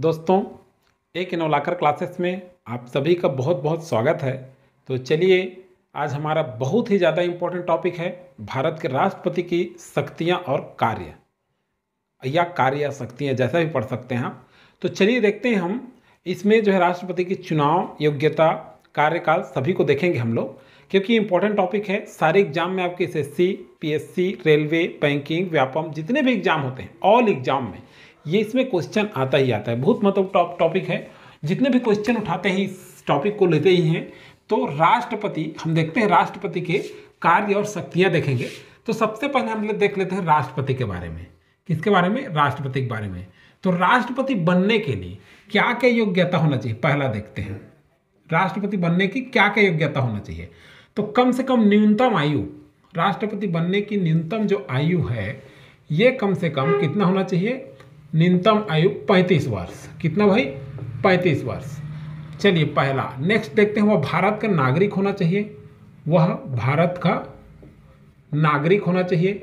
दोस्तों, एक इनोलाकर क्लासेस में आप सभी का बहुत बहुत स्वागत है। तो चलिए, आज हमारा बहुत ही ज़्यादा इम्पोर्टेंट टॉपिक है भारत के राष्ट्रपति की शक्तियाँ और कार्य, या कार्य शक्तियाँ जैसा भी पढ़ सकते हैं आप। तो चलिए देखते हैं हम इसमें जो है राष्ट्रपति की चुनाव, योग्यता, कार्यकाल सभी को देखेंगे हम लोग, क्योंकि इम्पोर्टेंट टॉपिक है। सारे एग्जाम में आपके SSC, PSC, railway, banking, Vyapam जितने भी एग्जाम होते हैं, ऑल एग्जाम में ये इसमें क्वेश्चन आता ही आता है। बहुत मतलब टॉपिक है। जितने भी क्वेश्चन उठाते हैं इस टॉपिक को लेते ही हैं। तो राष्ट्रपति, हम देखते हैं राष्ट्रपति के कार्य और शक्तियाँ देखेंगे। तो सबसे पहले हम लोग देख लेते हैं राष्ट्रपति के बारे में। किसके बारे में? राष्ट्रपति के बारे में। तो राष्ट्रपति बनने के लिए क्या क्या योग्यता होना चाहिए, पहला देखते हैं। राष्ट्रपति बनने की क्या क्या योग्यता होना चाहिए? तो कम से कम न्यूनतम आयु, राष्ट्रपति बनने की न्यूनतम जो आयु है ये कम से कम कितना होना चाहिए? न्यूनतम आयु 35 वर्ष। कितना भाई? 35 वर्ष। चलिए पहला। नेक्स्ट देखते हैं, वह भारत का नागरिक होना चाहिए। वह भारत का नागरिक होना चाहिए।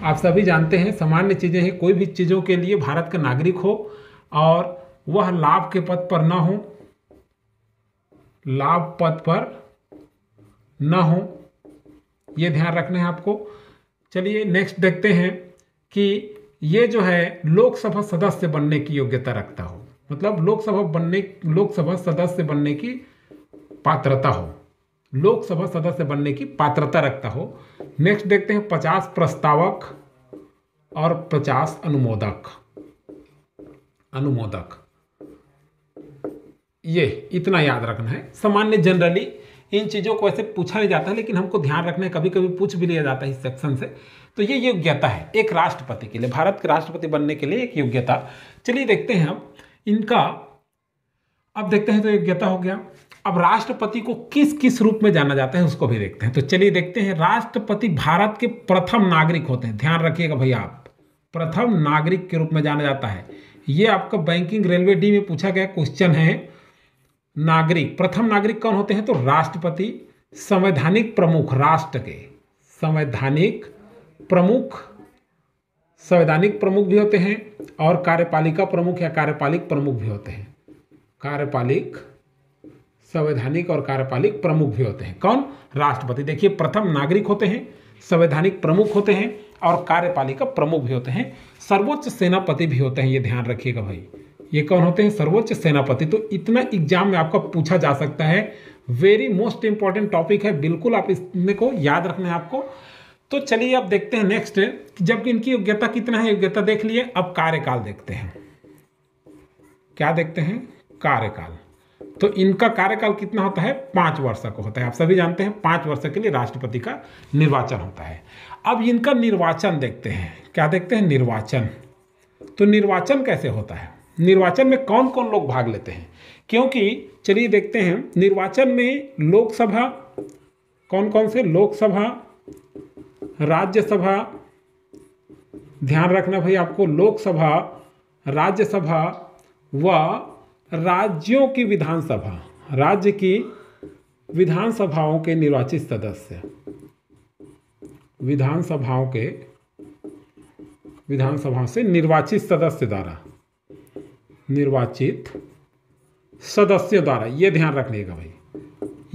आप सभी जानते हैं सामान्य चीज़ें हैं, कोई भी चीज़ों के लिए भारत का नागरिक हो और वह लाभ के पद पर ना हो, लाभ पद पर ना हो, ये ध्यान रखना है आपको। चलिए नेक्स्ट देखते हैं कि ये जो है लोकसभा सदस्य बनने की योग्यता रखता हो, मतलब लोकसभा सदस्य बनने की पात्रता हो, लोकसभा सदस्य बनने की पात्रता रखता हो। नेक्स्ट देखते हैं 50 प्रस्तावक और 50 अनुमोदक। ये इतना याद रखना है। सामान्य जनरली इन चीज़ों को ऐसे पूछा नहीं जाता है, लेकिन हमको ध्यान रखना है, कभी कभी पूछ भी लिया जाता है इस सेक्शन से। तो ये योग्यता है एक राष्ट्रपति के लिए, भारत के राष्ट्रपति बनने के लिए एक योग्यता। चलिए देखते हैं अब इनका। अब देखते हैं, तो योग्यता हो गया। अब राष्ट्रपति को किस किस रूप में जाना जाता है उसको भी देखते हैं। तो चलिए देखते हैं। राष्ट्रपति भारत के प्रथम नागरिक होते हैं। ध्यान रखिएगा भैया, आप प्रथम नागरिक के रूप में जाना जाता है। ये आपका बैंकिंग, रेलवे डी में पूछा गया क्वेश्चन है। नागरिक, प्रथम नागरिक कौन होते हैं? तो राष्ट्रपति, संवैधानिक प्रमुख, राष्ट्र के संवैधानिक प्रमुख भी होते हैं, और कार्यपालिका प्रमुख या कार्यपालिक प्रमुख भी होते हैं। कार्यपालिक, संवैधानिक और कार्यपालिक प्रमुख भी होते हैं। कौन? राष्ट्रपति। देखिए, प्रथम नागरिक होते हैं, संवैधानिक प्रमुख होते हैं और कार्यपालिका प्रमुख भी होते हैं। सर्वोच्च सेनापति भी होते हैं, ये ध्यान रखिएगा भाई। ये कौन होते हैं? सर्वोच्च सेनापति। तो इतना एग्जाम में आपका पूछा जा सकता है। वेरी मोस्ट इंपॉर्टेंट टॉपिक है, बिल्कुल आप इसको याद रखना है आपको। तो चलिए अब देखते हैं नेक्स्ट, जबकि इनकी योग्यता कितना है, योग्यता देख लिए। अब कार्यकाल देखते हैं। क्या देखते हैं? कार्यकाल। तो इनका कार्यकाल कितना होता है? 5 वर्ष का होता है। आप सभी जानते हैं 5 वर्ष के लिए राष्ट्रपति का निर्वाचन होता है। अब इनका निर्वाचन देखते हैं। क्या देखते हैं? निर्वाचन। तो निर्वाचन कैसे होता है? निर्वाचन में कौन कौन लोग भाग लेते हैं? क्योंकि चलिए देखते हैं, निर्वाचन में लोकसभा, कौन कौन से? लोकसभा, राज्यसभा, ध्यान रखना भाई आपको, लोकसभा, राज्यसभा व राज्यों की विधानसभा, राज्य की विधानसभाओं के निर्वाचित सदस्य, विधानसभाओं से निर्वाचित सदस्य द्वारा, ये ध्यान रखिएगा भाई।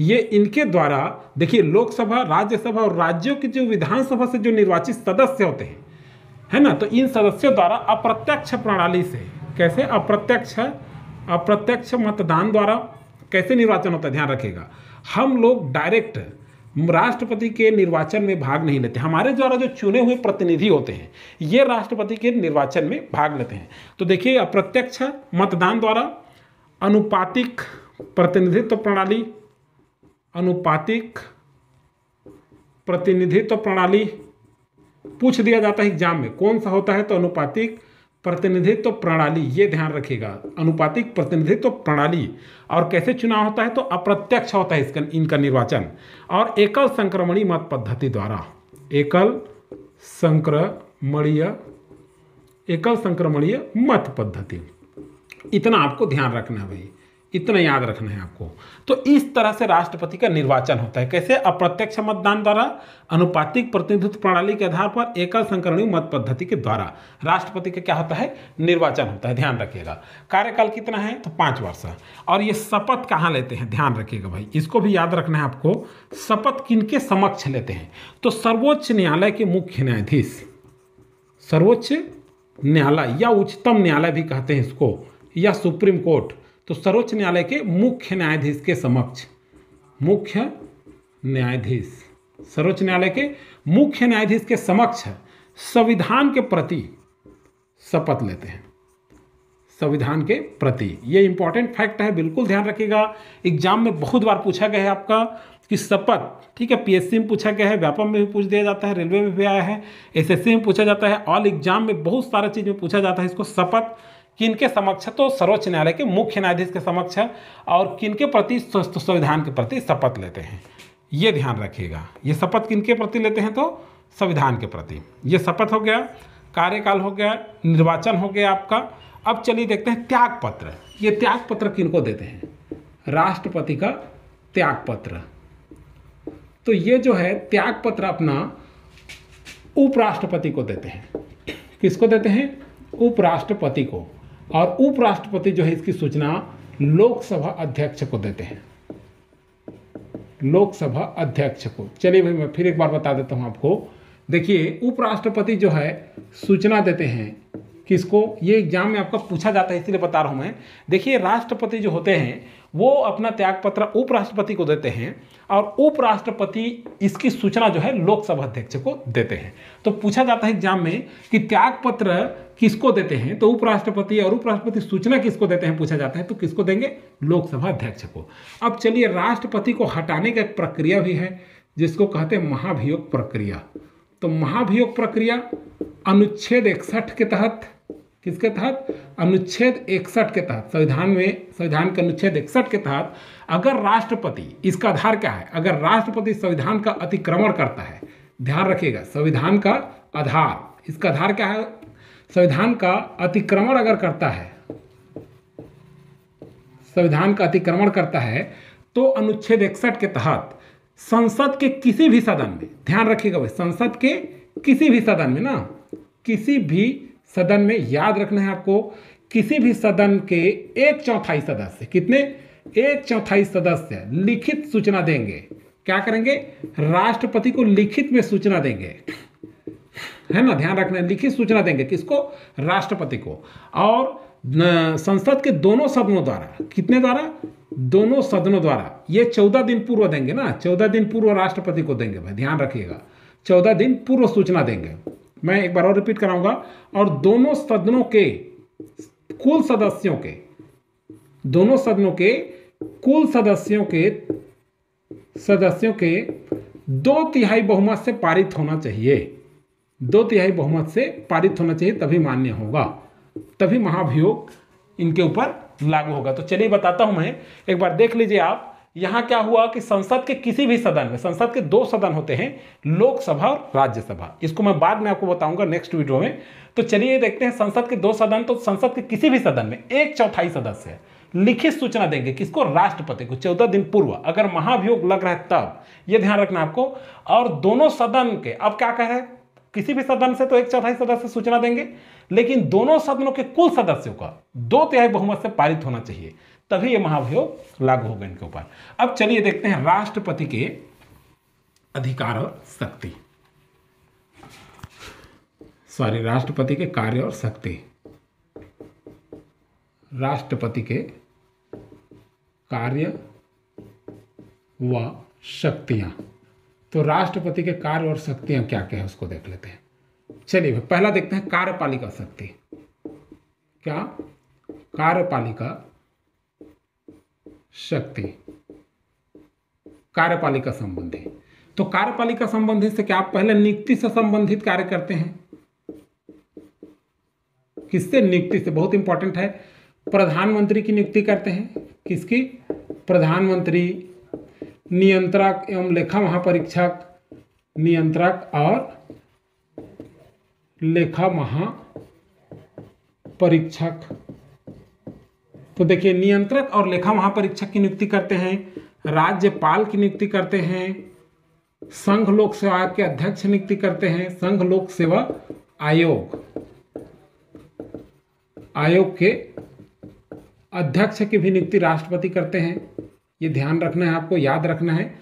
ये इनके द्वारा, देखिए, लोकसभा, राज्यसभा और राज्यों की जो विधानसभा से जो निर्वाचित सदस्य होते हैं, है ना, तो इन सदस्यों द्वारा अप्रत्यक्ष प्रणाली से, कैसे? अप्रत्यक्ष मतदान द्वारा कैसे निर्वाचन होता है? ध्यान रखिएगा। हम लोग डायरेक्ट राष्ट्रपति के निर्वाचन में भाग नहीं लेते। हमारे द्वारा जो चुने हुए प्रतिनिधि होते हैं ये राष्ट्रपति के निर्वाचन में भाग लेते हैं। तो देखिए, अप्रत्यक्ष मतदान द्वारा, अनुपातिक प्रतिनिधित्व प्रणाली पूछ दिया जाता है एग्जाम में, कौन सा होता है? तो अनुपातिक प्रतिनिधित्व प्रणाली, ये ध्यान रखिएगा, अनुपातिक प्रतिनिधित्व प्रणाली। और कैसे चुनाव होता है? तो अप्रत्यक्ष होता है इनका निर्वाचन, और एकल संक्रमणीय मत पद्धति द्वारा, एकल संक्रमणीय मत पद्धति। इतना आपको ध्यान रखना है भाई, इतना याद रखना है आपको। तो इस तरह से राष्ट्रपति का निर्वाचन होता है। कैसे? अप्रत्यक्ष मतदान द्वारा, अनुपातिक प्रतिनिधित्व प्रणाली के आधार पर, एकल संकरणीय मत पद्धति के द्वारा राष्ट्रपति का क्या होता है? निर्वाचन होता है। ध्यान रखिएगा। कार्यकाल कितना है? तो 5 वर्ष। और ये शपथ कहाँ लेते हैं? ध्यान रखिएगा भाई, इसको भी याद रखना है आपको। शपथ किनके समक्ष लेते हैं? तो सर्वोच्च न्यायालय के मुख्य न्यायाधीश, सर्वोच्च न्यायालय या उच्चतम न्यायालय भी कहते हैं इसको, या सुप्रीम कोर्ट। तो सर्वोच्च न्यायालय के मुख्य न्यायाधीश के समक्ष, मुख्य न्यायाधीश, सर्वोच्च न्यायालय के मुख्य न्यायाधीश के समक्ष संविधान के प्रति शपथ लेते हैं। संविधान के प्रति, ये इंपॉर्टेंट फैक्ट है, बिल्कुल ध्यान रखिएगा। एग्जाम में बहुत बार पूछा गया है आपका कि शपथ, ठीक है, पीएससी में पूछा गया है, व्यापम में भी पूछ दिया जाता है, रेलवे में भी आया है, एसएससी में पूछा जाता है, ऑल एग्जाम में बहुत सारा चीज़ में पूछा जाता है। इसको शपथ किनके समक्ष है? तो सर्वोच्च न्यायालय के मुख्य न्यायाधीश के समक्ष है। और किनके प्रति? संविधान के प्रति शपथ लेते हैं। ये ध्यान रखिएगा। ये शपथ किनके प्रति लेते हैं? तो संविधान के प्रति। ये शपथ हो गया, कार्यकाल हो गया, निर्वाचन हो गया आपका। अब चलिए देखते हैं त्याग पत्र। ये त्याग पत्र किनको देते हैं? राष्ट्रपति का त्याग पत्र। तो ये जो है त्याग पत्र अपना उपराष्ट्रपति को देते हैं। किसको देते हैं? उपराष्ट्रपति को। और उपराष्ट्रपति जो है इसकी सूचना लोकसभा अध्यक्ष को देते हैं, लोकसभा अध्यक्ष को। चलिए भाई, मैं फिर एक बार बता देता हूं आपको। देखिए, उपराष्ट्रपति जो है सूचना देते हैं किसको? ये एग्जाम में आपका पूछा जाता है, इसीलिए बता रहा हूं मैं। देखिए, राष्ट्रपति जो होते हैं वो अपना त्यागपत्र उपराष्ट्रपति को देते हैं, और उपराष्ट्रपति इसकी सूचना जो है लोकसभा अध्यक्ष को देते हैं। तो पूछा जाता है एग्जाम में कि त्यागपत्र किसको देते हैं? तो उपराष्ट्रपति। और उपराष्ट्रपति सूचना किसको देते हैं पूछा जाता है, तो किसको देंगे? लोकसभा अध्यक्ष को। अब चलिए, राष्ट्रपति को हटाने का एक प्रक्रिया भी है जिसको कहते हैं महाभियोग प्रक्रिया। तो महाभियोग प्रक्रिया अनुच्छेद 61 के तहत, किसके तहत? अनुच्छेद 61 के तहत, संविधान के अनुच्छेद 61 के तहत अगर राष्ट्रपति, इसका आधार क्या है? अगर राष्ट्रपति संविधान का अतिक्रमण करता है, ध्यान रखिएगा, संविधान का आधार, इसका आधार क्या है? संविधान का अतिक्रमण अगर करता है, संविधान का अतिक्रमण करता है, तो अनुच्छेद 61 के तहत संसद के किसी भी सदन में, ध्यान रखिएगा भाई, संसद के किसी भी सदन में ना, किसी भी सदन में, याद रखना है आपको, किसी भी सदन के 1/4 सदस्य, कितने? 1/4 सदस्य लिखित सूचना देंगे। क्या करेंगे? राष्ट्रपति को लिखित में सूचना देंगे, है ना, ध्यान रखना है, लिखित सूचना देंगे। किसको? राष्ट्रपति को। और संसद के दोनों सदनों द्वारा, कितने द्वारा? दोनों सदनों द्वारा, ये 14 दिन पूर्व देंगे ना, 14 दिन पूर्व राष्ट्रपति को देंगे भाई, ध्यान रखिएगा, 14 दिन पूर्व सूचना देंगे। मैं एक बार और रिपीट कराऊंगा। और दोनों सदनों के कुल सदस्यों के, दोनों सदनों के कुल सदस्यों के 2/3 बहुमत से पारित होना चाहिए, 2/3 बहुमत से पारित होना चाहिए, तभी मान्य होगा, तभी महाभियोग इनके ऊपर लागू होगा। तो चलिए बताता हूं मैं, एक बार देख लीजिए आप। यहां क्या हुआ कि संसद के किसी भी सदन में, संसद के 2 सदन होते हैं, लोकसभा और राज्यसभा, इसको मैं बाद में आपको बताऊंगा नेक्स्ट वीडियो में। तो चलिए देखते हैं, संसद के 2 सदन, तो संसद के किसी भी सदन में 1/4 सदस्य लिखित सूचना देंगे। किसको? राष्ट्रपति को, 14 दिन पूर्व, अगर महाभियोग लग रहा है तब, ये ध्यान रखना आपको। और दोनों सदन के, अब क्या कह रहे हैं, किसी भी सदन से तो 1/4 सदस्य सूचना देंगे, लेकिन दोनों सदनों के कुल सदस्यों का 2/3 बहुमत से पारित होना चाहिए, तभी यह महाभियोग लागू होगा इनके ऊपर। अब चलिए देखते हैं राष्ट्रपति के अधिकार और शक्ति, राष्ट्रपति के कार्य और शक्ति, राष्ट्रपति के कार्य व शक्तियां। तो राष्ट्रपति के कार्य और शक्तियां क्या क्या है उसको देख लेते हैं। चलिए पहला देखते हैं कार्यपालिका शक्ति। क्या? कार्यपालिका शक्ति, कार्यपालिका संबंधी। तो कार्यपालिका संबंधी से क्या? आप पहले नियुक्ति से संबंधित कार्य करते हैं। किससे? नियुक्ति से, बहुत इंपॉर्टेंट है। प्रधानमंत्री की नियुक्ति करते हैं। किसकी? प्रधानमंत्री, नियंत्रक एवं लेखा महापरीक्षक, नियंत्रक और लेखा महापरीक्षक, तो देखिए नियंत्रक और लेखा महापरीक्षक की नियुक्ति करते हैं, राज्यपाल की नियुक्ति करते हैं, संघ लोक सेवा आयोग के अध्यक्ष नियुक्ति करते हैं, संघ लोक सेवा आयोग के अध्यक्ष की भी नियुक्ति राष्ट्रपति करते हैं। ये ध्यान रखना है, आपको याद रखना है।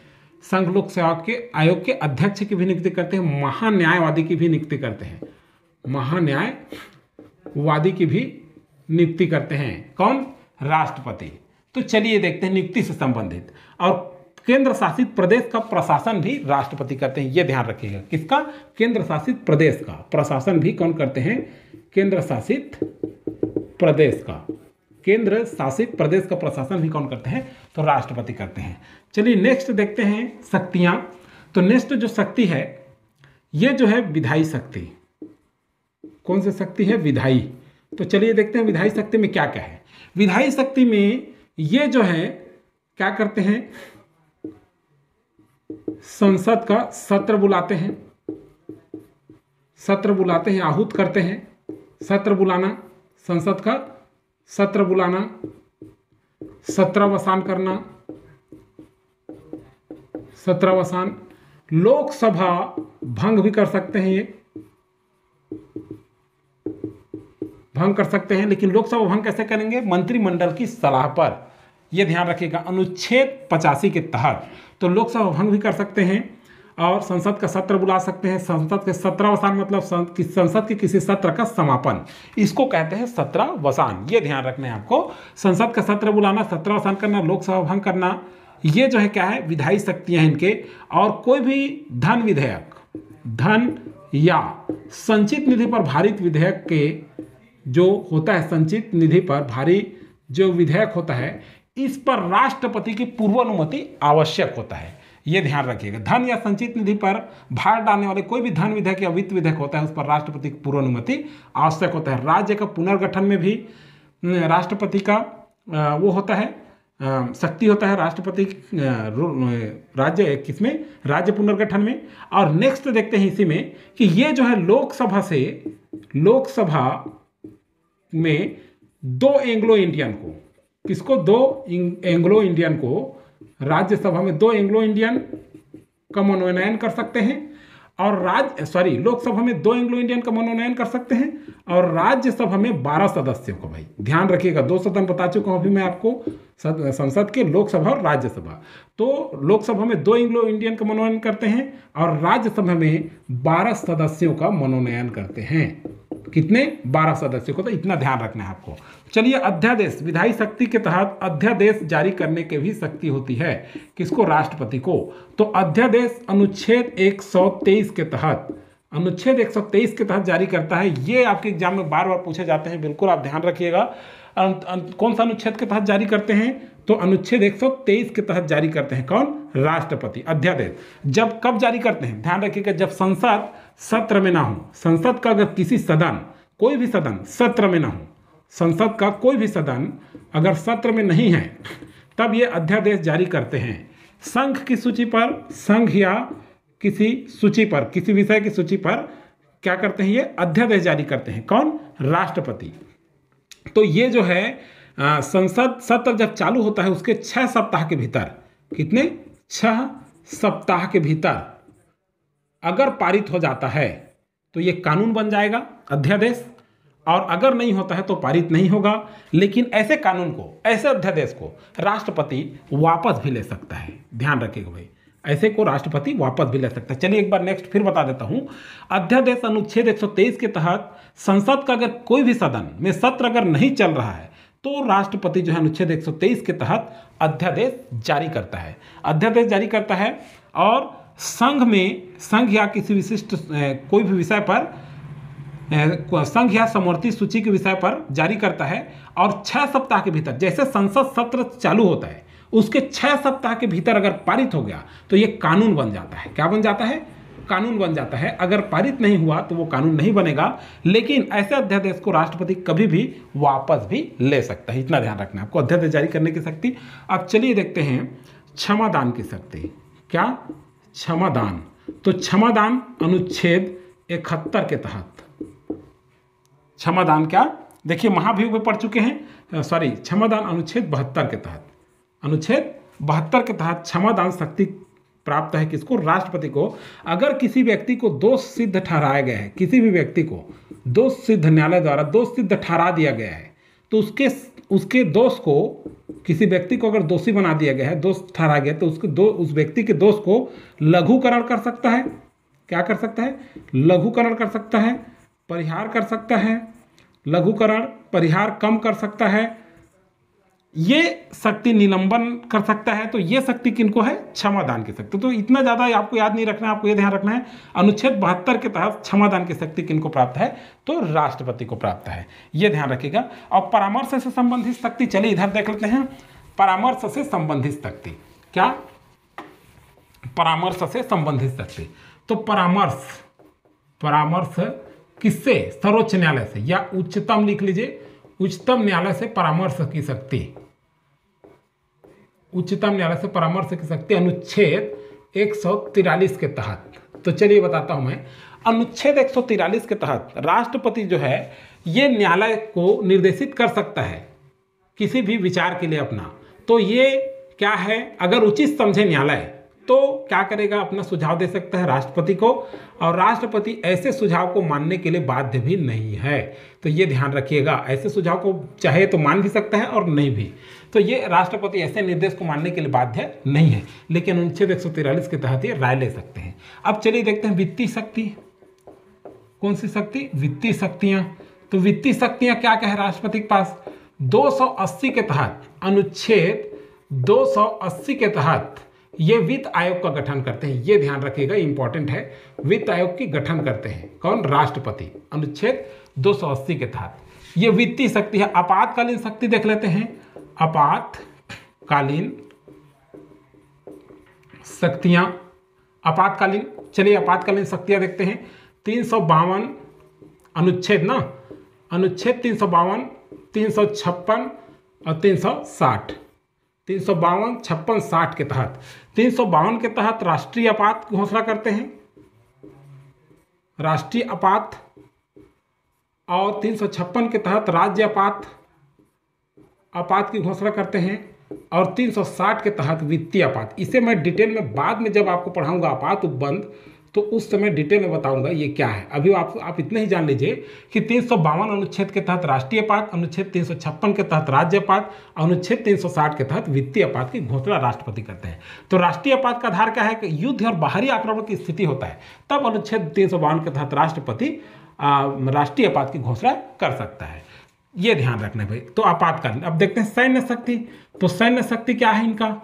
संघ लोक सेवा के आयोग के अध्यक्ष की भी नियुक्ति करते हैं, महान्यायवादी की भी नियुक्ति करते हैं, महान्यायवादी की भी नियुक्ति करते हैं। कौन? राष्ट्रपति। तो चलिए देखते हैं नियुक्ति से संबंधित। और केंद्र शासित प्रदेश का प्रशासन भी राष्ट्रपति करते हैं, ये ध्यान रखिएगा। किसका? केंद्र शासित प्रदेश का प्रशासन भी कौन करते हैं? केंद्र शासित प्रदेश का। केंद्र शासित प्रदेश का प्रशासन भी कौन करते हैं? तो राष्ट्रपति करते हैं। चलिए नेक्स्ट देखते हैं शक्तियां। तो नेक्स्ट जो शक्ति है ये जो है विधायी शक्ति। कौन सी शक्ति है? विधायी। तो चलिए देखते हैं विधायी शक्ति में क्या क्या है। विधायी शक्ति में ये जो है क्या करते हैं? संसद का सत्र बुलाते हैं, आहूत करते हैं। सत्र बुलाना, संसद का सत्र बुलाना, सत्रावसान करना, सत्रावसान। लोकसभा भंग भी कर सकते हैं, ये भंग कर सकते हैं, लेकिन लोकसभा भंग कैसे करेंगे? मंत्रिमंडल की सलाह पर। यह ध्यान रखिएगा, अनुच्छेद 85 के तहत तो लोकसभा भंग भी कर सकते हैं और संसद का सत्र बुला सकते हैं। संसद के सत्रावसान मतलब संसद के किसी सत्र का समापन, इसको कहते हैं सत्रावसान। ये ध्यान रखना है आपको। संसद का सत्र बुलाना, सत्रावसान करना, लोकसभा भंग करना, ये जो है क्या है? विधायी शक्तियां हैं इनके। और कोई भी धन विधेयक, धन या संचित निधि पर भारित विधेयक के जो होता है, संचित निधि पर भारी जो विधेयक होता है, इस पर राष्ट्रपति की पूर्व अनुमति आवश्यक होता है। ये ध्यान रखिएगा। धन या संचित निधि पर भार डालने वाले कोई भी धन विधेयक या वित्त विधेयक होता है, उस पर राष्ट्रपति की पूर्व अनुमति आवश्यक होता है। राज्य का पुनर्गठन में भी राष्ट्रपति का वो होता है, शक्ति होता है राष्ट्रपति राज्य किसमें? राज्य पुनर्गठन में। और नेक्स्ट देखते हैं इसी में कि ये जो है लोकसभा में दो एंग्लो इंडियन को, किसको? दो एंग्लो इंडियन को, राज्यसभा में दो एंग्लो इंडियन का मनोनयन कर सकते हैं और लोकसभा में दो एंग्लो इंडियन का मनोनयन कर सकते हैं और राज्यसभा में 12 सदस्यों को। भाई ध्यान रखिएगा, 2 सदन बता चुका हूं अभी मैं आपको, संसद के, लोकसभा और राज्यसभा। तो लोकसभा में 2 एंग्लो इंडियन का मनोनयन करते हैं और राज्यसभा में 12 सदस्यों का मनोनयन करते हैं। कितने? 12 सदस्यों को। तो इतना ध्यान रखना है आपको। चलिए अध्यादेश, विधायी शक्ति के तहत अध्यादेश जारी करने की भी शक्ति होती है। किसको? राष्ट्रपति को। तो अध्यादेश अनुच्छेद 123 के तहत, अनुच्छेद 123 के तहत जारी करता है। ये आपके एग्जाम में बार बार पूछे जाते हैं, बिल्कुल आप ध्यान रखिएगा। कौन सा अनुच्छेद के तहत जारी करते हैं? तो अनुच्छेद 123 के तहत जारी करते हैं। कौन? राष्ट्रपति। अध्यादेश जब कब जारी करते हैं? ध्यान रखिएगा, जब संसद सत्र में ना हो। संसद का अगर किसी सदन, कोई भी सदन सत्र में ना हो, संसद का कोई भी सदन अगर सत्र में नहीं है, तब ये अध्यादेश जारी करते हैं। संघ की सूची पर, संघ या किसी सूची पर, किसी विषय की सूची पर क्या करते हैं? ये अध्यादेश जारी करते हैं। कौन? राष्ट्रपति। तो ये जो है संसद सत्र जब चालू होता है उसके 6 सप्ताह के भीतर, कितने? 6 सप्ताह के भीतर अगर पारित हो जाता है तो ये कानून बन जाएगा, अध्यादेश। और अगर नहीं होता है तो पारित नहीं होगा। लेकिन ऐसे कानून को, ऐसे अध्यादेश को राष्ट्रपति वापस भी ले सकता है। ध्यान रखिएगा भाई, ऐसे को राष्ट्रपति वापस भी ले सकता है। चलिए एक बार नेक्स्ट फिर बता देता हूं। अध्यादेश अनुच्छेद 123 के तहत संसद का अगर कोई भी सदन में सत्र अगर नहीं चल रहा है तो राष्ट्रपति जो है अनुच्छेद 123 के तहत अध्यादेश जारी करता है। अध्यादेश जारी करता है और संघ या किसी विशिष्ट कोई भी विषय पर, संघ या समवर्ती सूची के विषय पर जारी करता है। और 6 सप्ताह के भीतर, जैसे संसद सत्र चालू होता है उसके 6 सप्ताह के भीतर अगर पारित हो गया तो ये कानून बन जाता है। क्या बन जाता है? कानून बन जाता है। अगर पारित नहीं हुआ तो वो कानून नहीं बनेगा। लेकिन ऐसे अध्यादेश को राष्ट्रपति कभी भी वापस भी ले सकता है। इतना ध्यान रखना है आपको, अध्यादेश जारी करने की शक्ति। अब चलिए देखते हैं क्षमादान की शक्ति। क्या? क्षमादान। तो क्षमादान अनुच्छेद 71 के तहत, क्षमादान क्या? देखिए महाभियोग में पढ़ चुके हैं। क्षमादान अनुच्छेद 72 के तहत, अनुच्छेद 72 के तहत क्षमादान शक्ति प्राप्त है किसको? राष्ट्रपति को। अगर किसी व्यक्ति को दोष सिद्ध ठहराया गया है, किसी भी व्यक्ति को दोष सिद्ध, न्यायालय द्वारा दोष सिद्ध ठहरा दिया गया है, तो उसके दोष को, किसी व्यक्ति को अगर दोषी बना दिया गया है, दोष ठहराया गया, तो उस व्यक्ति के दोष को लघुकरण कर सकता है। क्या कर सकता है? लघुकरण कर सकता है, परिहार कर सकता है, लघुकरण परिहार कम कर सकता है, ये शक्ति निलंबन कर सकता है। तो ये शक्ति किनको है? क्षमादान की शक्ति। तो इतना ज़्यादा आपको याद नहीं रखना है, आपको ये ध्यान रखना है अनुच्छेद 72 के तहत क्षमादान की शक्ति किनको प्राप्त है? तो राष्ट्रपति को प्राप्त है, ये ध्यान रखिएगा। और परामर्श से संबंधित शक्ति, चलिए इधर देख लेते हैं। परामर्श से संबंधित शक्ति क्या? परामर्श से संबंधित शक्ति। तो परामर्श किससे? सर्वोच्च न्यायालय से, या उच्चतम लिख लीजिए, उच्चतम न्यायालय से परामर्श की शक्ति, उच्चतम न्यायालय से परामर्श की शक्ति अनुच्छेद 143 के तहत। तो चलिए बताता हूं मैं। अनुच्छेद 143 के तहत राष्ट्रपति जो है ये न्यायालय को निर्देशित कर सकता है किसी भी विचार के लिए अपना। तो ये क्या है? अगर उचित समझे न्यायालय तो क्या करेगा? अपना सुझाव दे सकता है राष्ट्रपति को, और राष्ट्रपति ऐसे सुझाव को मानने के लिए बाध्य भी नहीं है। तो ये ध्यान रखिएगा, ऐसे सुझाव को चाहे तो मान भी सकता है और नहीं भी। तो ये राष्ट्रपति ऐसे निर्देश को मानने के लिए बाध्य नहीं है, लेकिन अनुच्छेद 143 के तहत ये राय ले सकते हैं। अब चलिए देखते हैं वित्तीय शक्ति। कौन सी शक्ति? वित्तीय शक्तियां। तो वित्तीय शक्तियां क्या क्या है राष्ट्रपति के पास? 280 के तहत, अनुच्छेद 280 के तहत ये वित्त आयोग का गठन करते हैं। ये ध्यान रखिएगा, इंपॉर्टेंट है। वित्त आयोग की गठन करते हैं कौन? राष्ट्रपति, अनुच्छेद 280 के तहत। ये वित्तीय शक्ति है। आपातकालीन शक्ति देख लेते हैं। आपातकालीन शक्तियां, आपातकालीन, चलिए आपातकालीन शक्तियां देखते हैं। 352 अनुच्छेद ना, अनुच्छेद 352, 356 और 360, 352, 56, 60 के तहत। 352 के तहत राष्ट्रीय आपात घोषणा करते हैं, राष्ट्रीय आपात, और 356 के तहत राज्य आपात की घोषणा करते हैं, और 360 के तहत वित्तीय आपात। इसे मैं डिटेल में बाद में जब आपको पढ़ाऊंगा आपात उपबंध, तो उस समय डिटेल में बताऊंगा ये क्या है। अभी आप इतने ही जान लीजिए कि 352 अनुच्छेद के तहत राष्ट्रीय आपात, अनुच्छेद 356 के तहत राज्य आपात, अनुच्छेद 360 के तहत वित्तीय आपात की घोषणा राष्ट्रपति करते हैं। तो राष्ट्रीय आपात का आधार क्या है? कि युद्ध और बाहरी आक्रमण की स्थिति होता है, तब अनुच्छेद 352 के तहत राष्ट्रपति राष्ट्रीय आपात की घोषणा कर सकता है। ये ध्यान रखना भाई। तो आपातकालीन। अब देखते हैं सैन्य शक्ति। तो सैन्य शक्ति क्या है इनका?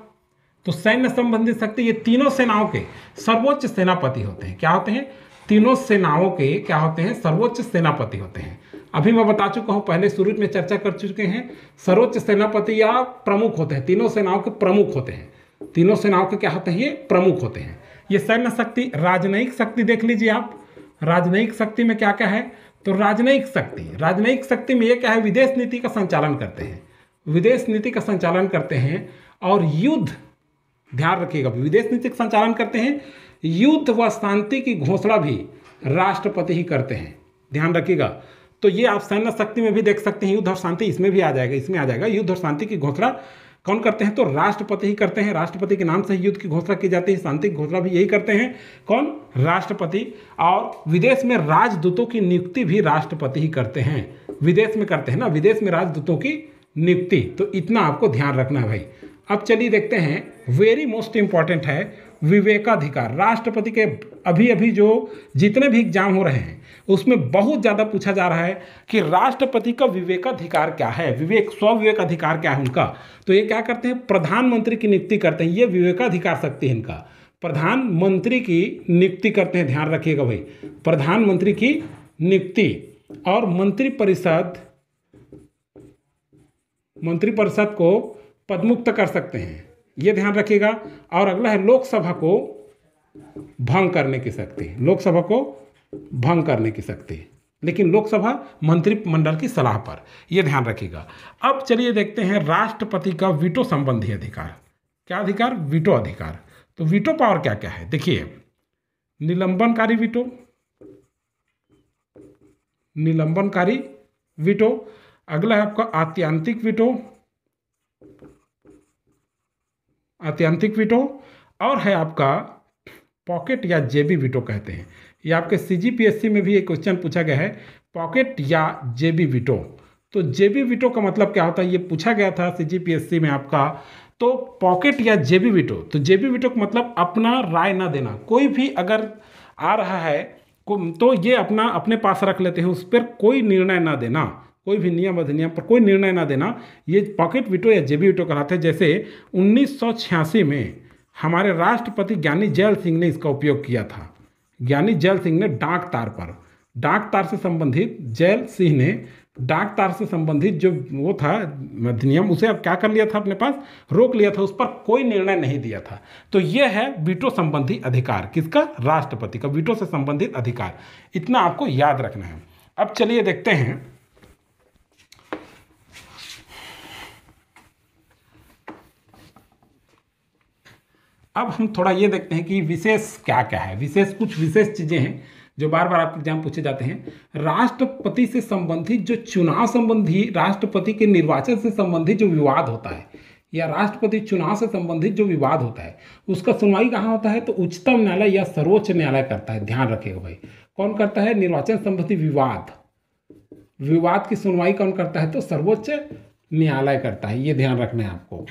तो सैन्य संबंधित शक्ति, ये तीनों सेनाओं के सर्वोच्च सेनापति होते हैं। क्या होते हैं? तीनों सेनाओं के क्या होते हैं? सर्वोच्च सेनापति होते हैं। अभी मैं बता चुका हूं, पहले शुरू में चर्चा कर चुके हैं। सर्वोच्च सेनापति या प्रमुख होते हैं, तीनों सेनाओं के प्रमुख होते हैं। तीनों सेनाओं के क्या होते हैं? ये प्रमुख होते हैं। ये सैन्य शक्ति। राजनयिक शक्ति देख लीजिए आप। राजनयिक शक्ति में क्या क्या है? तो राजनयिक शक्ति में ये क्या है? विदेश नीति का संचालन करते हैं, विदेश नीति का संचालन करते हैं, और युद्ध, ध्यान रखिएगा, विदेश नीति का संचालन करते हैं। युद्ध व शांति की घोषणा भी राष्ट्रपति ही करते हैं, ध्यान रखिएगा। तो ये आप सैन्य शक्ति में भी देख सकते हैं। युद्ध और शांति इसमें भी आ जाएगा, इसमें आ जाएगा। युद्ध और शांति की घोषणा कौन करते हैं? तो राष्ट्रपति ही करते हैं। राष्ट्रपति के नाम से युद्ध की घोषणा की जाती है, शांति की घोषणा भी यही करते हैं। कौन? राष्ट्रपति। और विदेश में राजदूतों की नियुक्ति भी राष्ट्रपति ही करते हैं। विदेश में करते हैं ना, विदेश में राजदूतों की नियुक्ति। तो इतना आपको ध्यान रखना है भाई। अब चलिए देखते हैं, वेरी मोस्ट इंपॉर्टेंट है विवेकाधिकार। राष्ट्रपति के अभी जो जितने भी एग्जाम हो रहे हैं उसमें बहुत ज़्यादा पूछा जा रहा है कि राष्ट्रपति का विवेकाधिकार क्या है, स्व-विवेकाधिकार क्या है उनका। तो ये क्या करते हैं? प्रधानमंत्री की नियुक्ति करते हैं। ये विवेकाधिकार शक्ति है इनका, प्रधानमंत्री की नियुक्ति करते हैं। ध्यान रखिएगा भाई, प्रधानमंत्री की नियुक्ति। और मंत्रिपरिषद को पदमुक्त कर सकते हैं, ये ध्यान रखिएगा। और अगला है लोकसभा को भंग करने की शक्ति, लोकसभा को भंग करने की शक्ति, लेकिन लोकसभा मंत्रिमंडल की सलाह पर, यह ध्यान रखिएगा। अब चलिए देखते हैं राष्ट्रपति का वीटो संबंधी अधिकार। क्या अधिकार? वीटो अधिकार। तो वीटो पावर क्या क्या है? देखिए, निलंबनकारी वीटो, निलंबनकारी वीटो। अगला है आपका आत्यांतिक वीटो, आत्यांतिक वीटो, और है आपका पॉकेट या जेबी वीटो कहते हैं। ये आपके सीजीपीएससी में भी एक क्वेश्चन पूछा गया है, पॉकेट या जेबी वीटो। तो जेबी वीटो का मतलब क्या होता है, ये पूछा गया था सीजीपीएससी में आपका। तो पॉकेट या जेबी वीटो, तो जेबी वीटो का मतलब अपना राय ना देना। कोई भी अगर आ रहा है तो ये अपना अपने पास रख लेते हैं, उस पर कोई निर्णय ना देना, कोई भी नियम अधिनियम पर कोई निर्णय ना देना, ये पॉकेट वीटो या जेबी वीटो कहलाते हैं। जैसे 1986 में हमारे राष्ट्रपति ज्ञानी जैल सिंह ने इसका उपयोग किया था। ज्ञानी जैल सिंह ने डाक तार पर, डाक तार से संबंधित, जैल सिंह ने डाक तार से संबंधित जो वो था अधिनियम, उसे अब क्या कर लिया था, अपने पास रोक लिया था, उस पर कोई निर्णय नहीं दिया था। तो यह है वीटो संबंधी अधिकार, किसका, राष्ट्रपति का, वीटो से संबंधित अधिकार। इतना आपको याद रखना है। अब चलिए देखते हैं अब हम थोड़ा ये देखते हैं कि विशेष क्या क्या है। विशेष, कुछ विशेष चीजें हैं जो बार बार आपके एग्जाम पूछे जाते हैं। राष्ट्रपति से संबंधित जो चुनाव संबंधी, राष्ट्रपति के निर्वाचन से संबंधित जो विवाद होता है, या राष्ट्रपति चुनाव से संबंधित जो विवाद होता है, उसका सुनवाई कहाँ होता है, तो उच्चतम न्यायालय या सर्वोच्च न्यायालय करता है। ध्यान रखिएगा भाई, कौन करता है, निर्वाचन संबंधी विवाद, विवाद की सुनवाई कौन करता है, तो सर्वोच्च न्यायालय करता है। ये ध्यान रखना है आपको।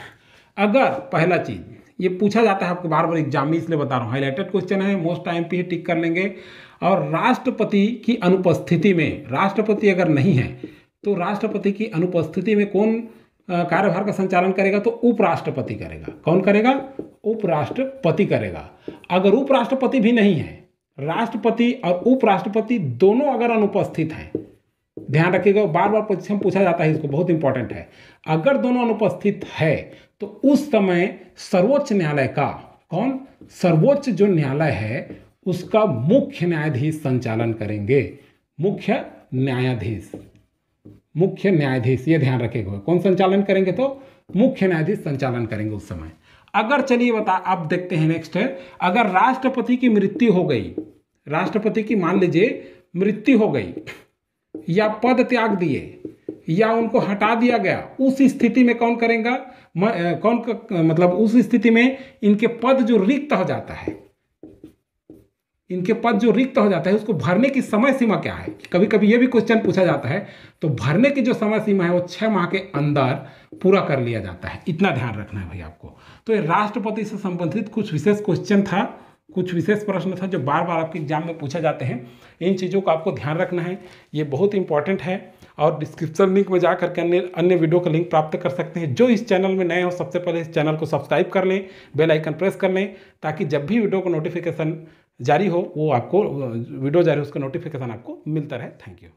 अगर पहला चीज ये पूछा जाता है आपको बार बार एग्जाम में, इसलिए बता रहा हूँ, हाईलाइटेड क्वेश्चन है, मोस्ट IMP है, टिक कर लेंगे। और राष्ट्रपति की अनुपस्थिति में, राष्ट्रपति अगर नहीं है तो राष्ट्रपति की अनुपस्थिति में कौन कार्यभार का संचालन करेगा, तो उपराष्ट्रपति करेगा। कौन करेगा, उपराष्ट्रपति करेगा। अगर उपराष्ट्रपति भी नहीं है, राष्ट्रपति और उपराष्ट्रपति दोनों अगर अनुपस्थित हैं, ध्यान रखिएगा, बार बार क्वेश्चन पूछा जाता है, इसको बहुत इंपॉर्टेंट है। अगर दोनों अनुपस्थित है तो उस समय सर्वोच्च न्यायालय का, कौन, सर्वोच्च जो न्यायालय है उसका मुख्य न्यायाधीश संचालन करेंगे। मुख्य न्यायाधीश, मुख्य न्यायाधीश, ये ध्यान रखिएगा, कौन संचालन करेंगे, तो मुख्य न्यायाधीश संचालन करेंगे उस समय। अगर चलिए बता, अब देखते हैं नेक्स्ट है, अगर राष्ट्रपति की मृत्यु हो गई, राष्ट्रपति की मान लीजिए मृत्यु हो गई, या पद त्याग दिए, या उनको हटा दिया गया, उस स्थिति में कौन करेगा, मतलब उस स्थिति में इनके पद जो रिक्त हो जाता है, इनके पद जो रिक्त हो जाता है, उसको भरने की समय सीमा क्या है। कभी कभी ये भी क्वेश्चन पूछा जाता है, तो भरने की जो समय सीमा है वो 6 माह के अंदर पूरा कर लिया जाता है। इतना ध्यान रखना है भाई आपको। तो ये राष्ट्रपति से संबंधित कुछ विशेष क्वेश्चन था, कुछ विशेष प्रश्न था जो बार बार आपके एग्जाम में पूछे जाते हैं। इन चीज़ों का आपको ध्यान रखना है, ये बहुत इंपॉर्टेंट है। और डिस्क्रिप्शन लिंक में जा करके अन्य वीडियो का लिंक प्राप्त कर सकते हैं। जो इस चैनल में नए हो, सबसे पहले इस चैनल को सब्सक्राइब कर लें, बेल आइकन प्रेस कर लें, ताकि जब भी वीडियो का नोटिफिकेशन जारी हो, वो आपको वीडियो जारी हो, उसका नोटिफिकेशन आपको मिलता रहे। Thank you.